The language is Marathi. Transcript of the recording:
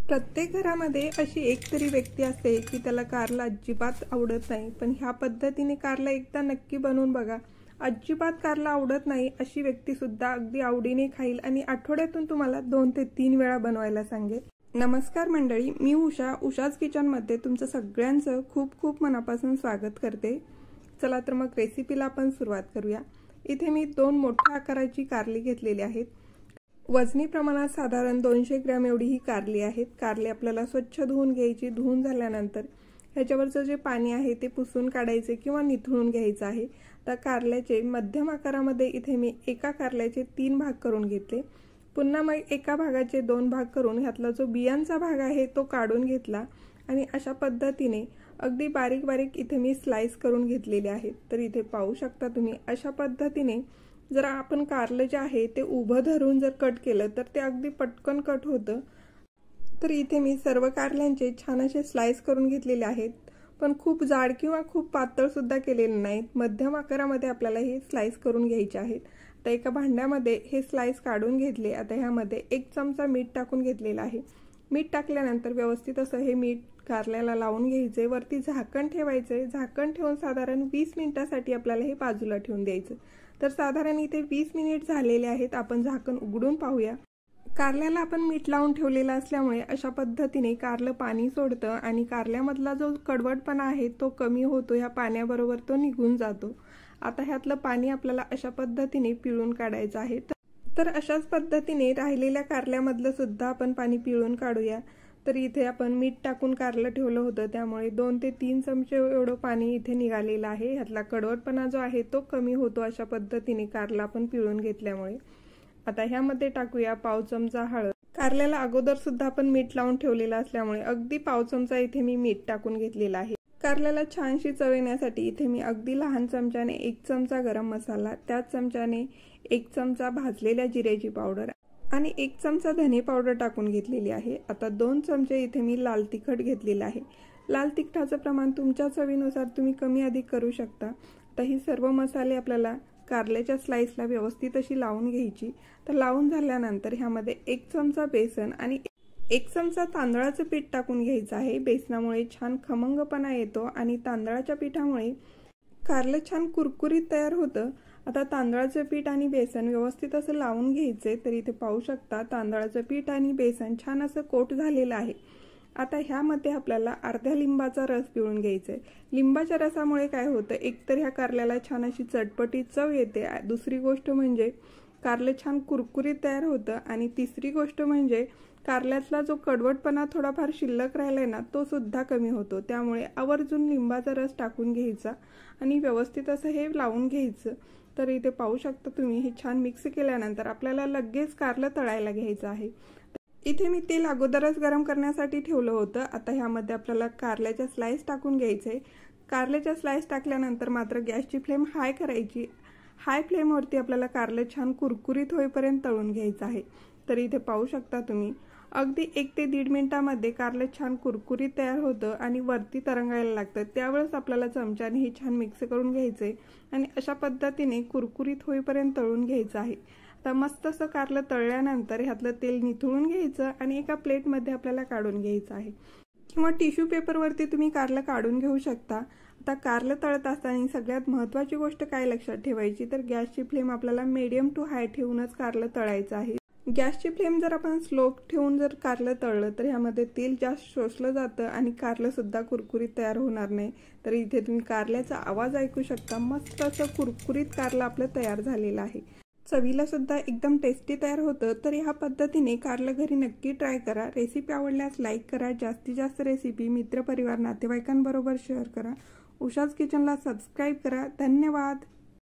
प्रत्येक घरामध्ये अशी एक तरी व्यक्ती असते की त्याला कारला अजिबात आवडत नाही, पण ह्या पद्धतीने कारला एकदा नक्की बनवून बघा. अजिबात कारला आवडत नाही अशी व्यक्ती सुद्धा अगदी आवडीने खाईल आणि आठवड्यातून तुम्हाला 2 ते 3 वेळा बनवायला सांगेल. नमस्कार मंडळी, मी उषाज किचनमध्ये तुमचं सगळ्यांचं खूप खूप मनापासून स्वागत करते. चला तर मग रेसिपीला आपण सुरुवात करूया. इथे मी 2 मोठ्या आकाराची कारली घेतलेली आहेत. वजनी प्रमाणात साधारण 200 ग्रॅम एवढी ही कारली आहेत. कारली आपल्याला स्वच्छ धुवून घ्यायची. धुवून झाल्यानंतर ह्याच्यावरचं जे पाणी आहे ते पुसून काढायचे किंवा निथळून घ्यायचं आहे. तर कारल्याचे मध्यम आकारामध्ये इथे मी एका कारल्याचे 3 भाग करून घेतले. पुन्हा मग एका भागाचे 2 भाग करून ह्यातला जो बियांचा भाग आहे तो काढून घेतला आणि अशा पद्धतीने अगदी बारीक बारीक इथे मी स्लाइस करून घेतलेले आहेत. तर इथे पाहू शकता तुम्ही अशा पद्धतीने जर आपण कारलं जे आहे ते उभं धरून जर कट केलं तर ते अगदी पटकन कट होतं. तर इथे मी सर्व कारल्यांचे छान असे स्लाइस करून घेतलेले आहेत, पण खूप जाड किंवा खूप पातळ सुद्धा केलेले नाहीत. मध्यम आकारामध्ये आपल्याला हे स्लाइस करून घ्यायचे आहेत. आता एका भांड्यामध्ये हे स्लाइस काढून घेतले. आता ह्यामध्ये 1 चमचा मीठ टाकून घेतलेला आहे. मीठ टाकल्यानंतर व्यवस्थित असं हे मीठ कारल्याला लावून घ्यायचे. वरती झाकण ठेवायचे. झाकण ठेवून साधारण 20 मिनिटांसाठी आपल्याला हे बाजूला ठेवून द्यायचं. तर साधारण इथे 20 मिनिट झालेले आहेत. आपण झाकण उघडून पाहूया. कारल्याला आपण मीठ लावून ठेवलेलं असल्यामुळे अशा पद्धतीने कारलं पाणी सोडतं आणि कारल्यामधला जो कडवटपणा आहे तो कमी होतो. ह्या पाण्याबरोबर तो निघून जातो. आता ह्यातलं पाणी आपल्याला अशा पद्धतीने पिळून काढायचं आहे. तर अशाच पद्धतीने राहिलेल्या कारल्यामधलं सुद्धा आपण पाणी पिळून काढूया. तर इथे आपण मीठ टाकून कारलं ठेवलं होतं, त्यामुळे 2 ते 3 चमचे एवढं पाणी इथे निघालेलं आहे. ह्यातला कडवटपणा जो आहे तो कमी होतो अशा पद्धतीने कारला आपण पिळून घेतल्यामुळे. आता ह्यामध्ये टाकूया पाव चमचा हळद. कारल्याला अगोदर सुद्धा आपण मीठ लावून ठेवलेलं असल्यामुळे अगदी पाव चमचा इथे मी मीठ टाकून घेतलेला आहे. कारल्याला छानशी चव येण्यासाठी इथे मी अगदी लहान चमच्याने 1 चमचा गरम मसाला, त्याच चमच्याने 1 चमचा भाजलेल्या जिऱ्याची पावडर आणि 1 चमचा धने पावडर टाकून घेतलेली आहे. आता 2 चमचे इथे मी लाल तिखट घेतलेलं आहे. लाल तिखटाचं प्रमाण तुमच्या चवीनुसार तुम्ही कमी अधिक करू शकता. आता ही सर्व मसाले आपल्याला कारल्याच्या स्लाइसला व्यवस्थित अशी लावून घ्यायची. तर लावून झाल्यानंतर ह्यामध्ये 1 चमचा बेसन आणि 1 चमचा तांदळाचं पीठ टाकून घ्यायचं आहे. बेसनामुळे छान खमंगपणा येतो आणि तांदळाच्या पिठामुळे कारलं छान कुरकुरीत तयार होतं. आता तांदळाचं पीठ आणि बेसन व्यवस्थित असं लावून घ्यायचे. तर इथे पाहू शकता तांदळाचं पीठ आणि बेसन छान असं कोट झालेलं आहे. आता ह्यामध्ये आपल्याला अर्ध्या लिंबाचा रस पिळून घ्यायचा आहे. लिंबाच्या रसामुळे काय होतं, एकतर ह्या कारल्याला छान अशी चटपटीत चव येते. दुसरी गोष्ट म्हणजे कारलं छान कुरकुरीत तयार होतं आणि तिसरी गोष्ट म्हणजे कारल्यातला जो कडवटपणा थोडाफार शिल्लक राहिलाय ना तो सुद्धा कमी होतो. त्यामुळे आवर्जून लिंबाचा रस टाकून घ्यायचा आणि व्यवस्थित असं हे लावून घ्यायचं. तर इथे पाहू शकता तुम्ही हे छान मिक्स केल्यानंतर आपल्याला लगेच कारलं तळायला घ्यायचं आहे. इथे मी तेल अगोदरच गरम करण्यासाठी ठेवलं होतं. आता ह्यामध्ये आपल्याला कारल्याच्या स्लाइस टाकून घ्यायचे. कारल्याच्या स्लाइस टाकल्यानंतर मात्र गॅसची फ्लेम हाय करायची. हाय फ्लेमवरती आपल्याला कारलं छान कुरकुरीत होईपर्यंत तळून घ्यायचं आहे. तर इथे पाहू शकता तुम्ही अगदी 1 ते 1.5 मिनिटांमध्ये कारलं छान कुरकुरीत तयार होतं आणि वरती तरंगायला लागतं. त्यावेळेस आपल्याला चमच्याने हे छान मिक्स करून घ्यायचे आणि अशा पद्धतीने कुरकुरीत होईपर्यंत तळून घ्यायचं आहे. आता मस्त असं कारलं तळल्यानंतर ह्यातलं तेल निथळून घ्यायचं आणि एका प्लेटमध्ये आपल्याला काढून घ्यायचं आहे किंवा टिश्यू पेपरवरती तुम्ही कारलं काढून घेऊ शकता. आता कारलं तळत असताना सगळ्यात महत्त्वाची गोष्ट काय लक्षात ठेवायची, तर गॅसची फ्लेम आपल्याला मीडियम टू हाय ठेवूनच कारलं तळायचं आहे. गॅसची फ्लेम जर आपण स्लो ठेवून जर कारलं तळलं तर ह्यामध्ये तेल जास्त शोषलं जातं आणि कारलं सुद्धा कुरकुरीत तयार होणार नाही. तर इथे तुम्ही कारल्याचा आवाज ऐकू शकता. मस्त असं कुरकुरीत कारलं आपलं तयार झालेलं आहे. चवीला सुद्धा एकदम टेस्टी तयार होतं. तर ह्या पद्धतीने कारलं घरी नक्की ट्राय करा. रेसिपी आवडल्यास लाईक करा. जास्तीत जास्त रेसिपी मित्रपरिवार नातेवाईकांबरोबर शेअर करा. उषाज किचनला सबस्क्राईब करा. धन्यवाद.